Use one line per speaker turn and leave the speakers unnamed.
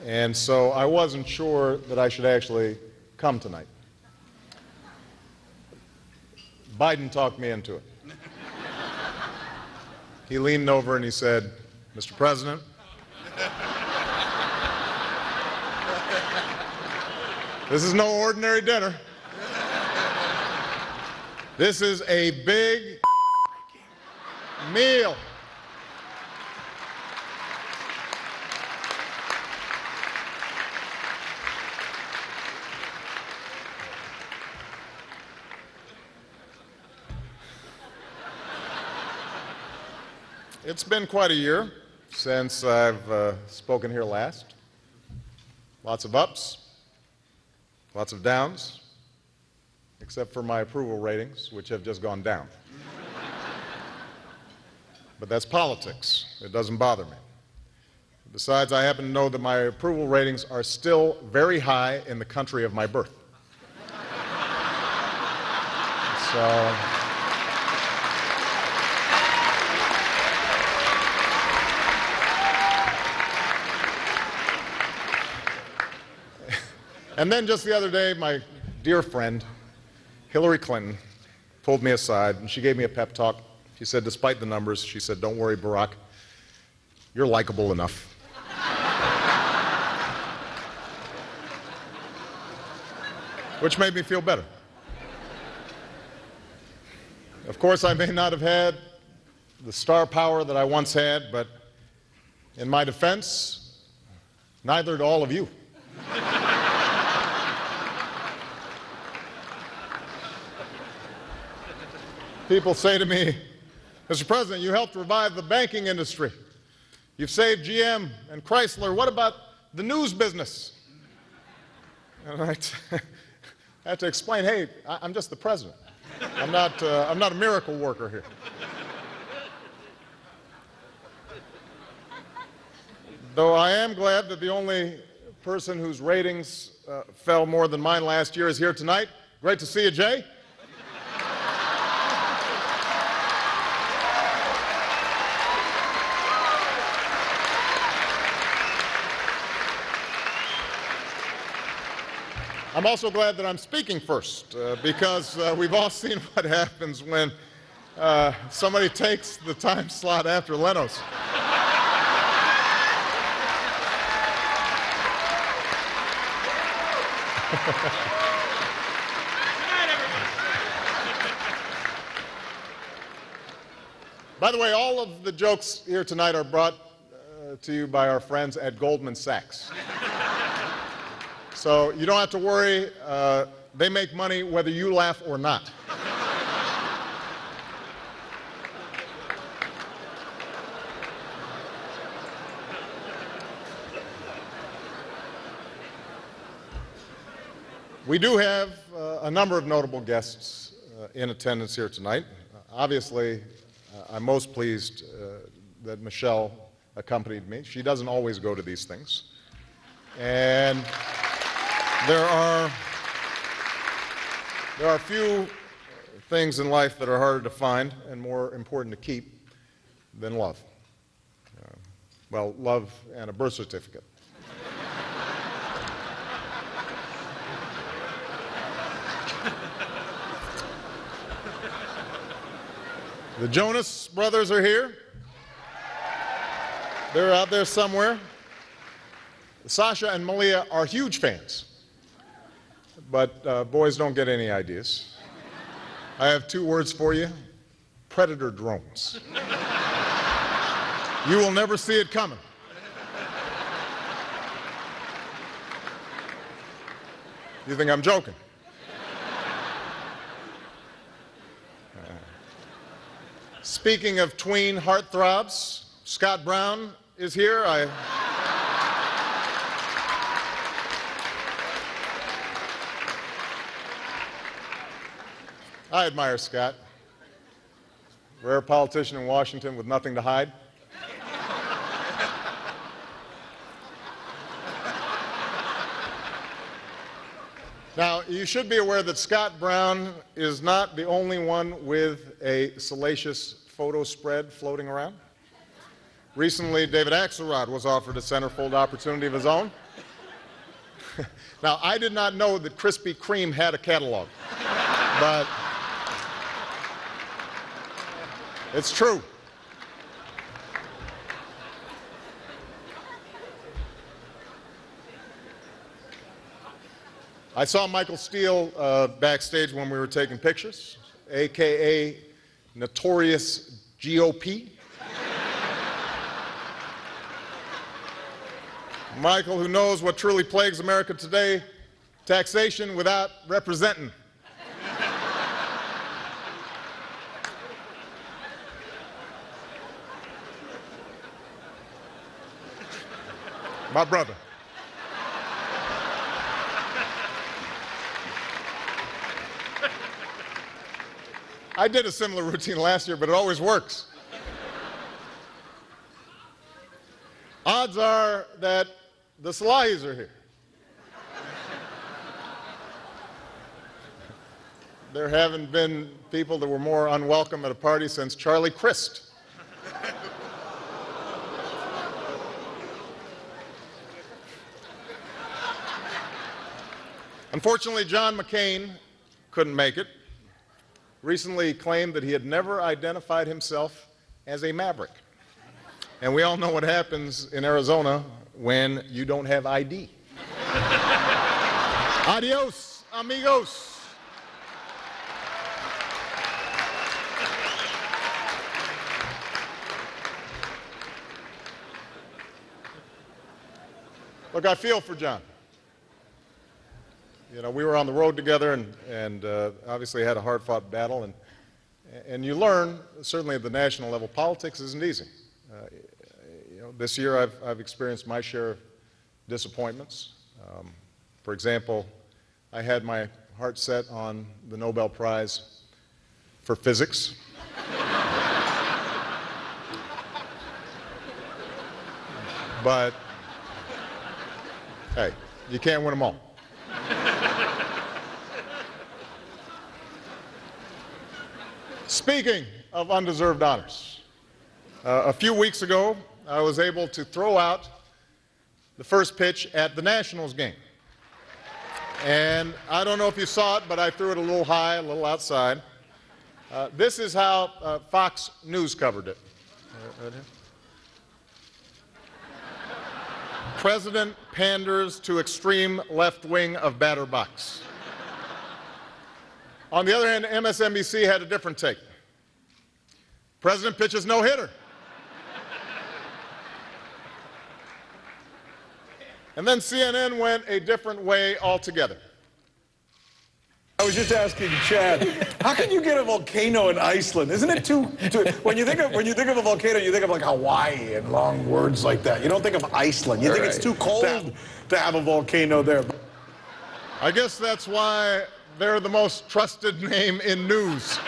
and so I wasn't sure that I should actually come tonight. Biden talked me into it. He leaned over and he said, "Mr. President, this is no ordinary dinner. This is a big meal. It's been quite a year since I've spoken here last. Lots of ups, lots of downs, except for my approval ratings, which have just gone down. But that's politics. It doesn't bother me. Besides, I happen to know that my approval ratings are still very high in the country of my birth. So, and then just the other day, my dear friend, Hillary Clinton, pulled me aside and she gave me a pep talk. She said, despite the numbers, she said, "Don't worry, Barack, you're likable enough." Which made me feel better. Of course, I may not have had the star power that I once had, but in my defense, neither did all of you. People say to me, "Mr. President, you helped revive the banking industry. You've saved GM and Chrysler. What about the news business?" And I have to explain, hey, I'm just the president. I'm not a miracle worker here. Though I am glad that the only person whose ratings fell more than mine last year is here tonight. Great to see you, Jay. I'm also glad that I'm speaking first, because we've all seen what happens when somebody takes the time slot after Leno's. By the way, all of the jokes here tonight are brought to you by our friends at Goldman Sachs. So you don't have to worry. They make money whether you laugh or not. We do have a number of notable guests in attendance here tonight. Obviously, I'm most pleased that Michelle accompanied me. She doesn't always go to these things. And there are few things in life that are harder to find and more important to keep than love. Well, love and a birth certificate. The Jonas Brothers are here. They're out there somewhere. Sasha and Malia are huge fans. But boys don't get any ideas. I have two words for you: predator drones. You will never see it coming. You think I'm joking? Speaking of tween heartthrobs, Scott Brown is here. I admire Scott. Rare politician in Washington with nothing to hide. Now, you should be aware that Scott Brown is not the only one with a salacious photo spread floating around. Recently, David Axelrod was offered a centerfold opportunity of his own. Now, I did not know that Krispy Kreme had a catalog, but it's true. I saw Michael Steele backstage when we were taking pictures, a.k.a. Notorious GOP. Michael, who knows what truly plagues America today, taxation without representing. My brother. I did a similar routine last year, but it always works. Odds are that the Salahis are here. There haven't been people that were more unwelcome at a party since Charlie Crist. Unfortunately, John McCain couldn't make it. Recently claimed that he had never identified himself as a maverick. And we all know what happens in Arizona when you don't have ID. Adios, amigos. Look, I feel for John. You know, we were on the road together and obviously had a hard-fought battle. And you learn, certainly at the national level, politics isn't easy. You know, this year I've experienced my share of disappointments. For example, I had my heart set on the Nobel Prize for physics. But, hey, you can't win them all. Speaking of undeserved honors, a few weeks ago, I was able to throw out the first pitch at the Nationals game. And I don't know if you saw it, but I threw it a little high, a little outside. This is how Fox News covered it. President panders to extreme left wing of batter box. On the other hand, MSNBC had a different take. President pitches no-hitter. And then CNN went a different way altogether.
I was just asking Chad, how can you get a volcano in Iceland? Isn't it too when you think of a volcano, you think of like Hawaii and long words like that. You don't think of Iceland. You think it's too cold to have a volcano there.
I guess that's why they're the most trusted name in news.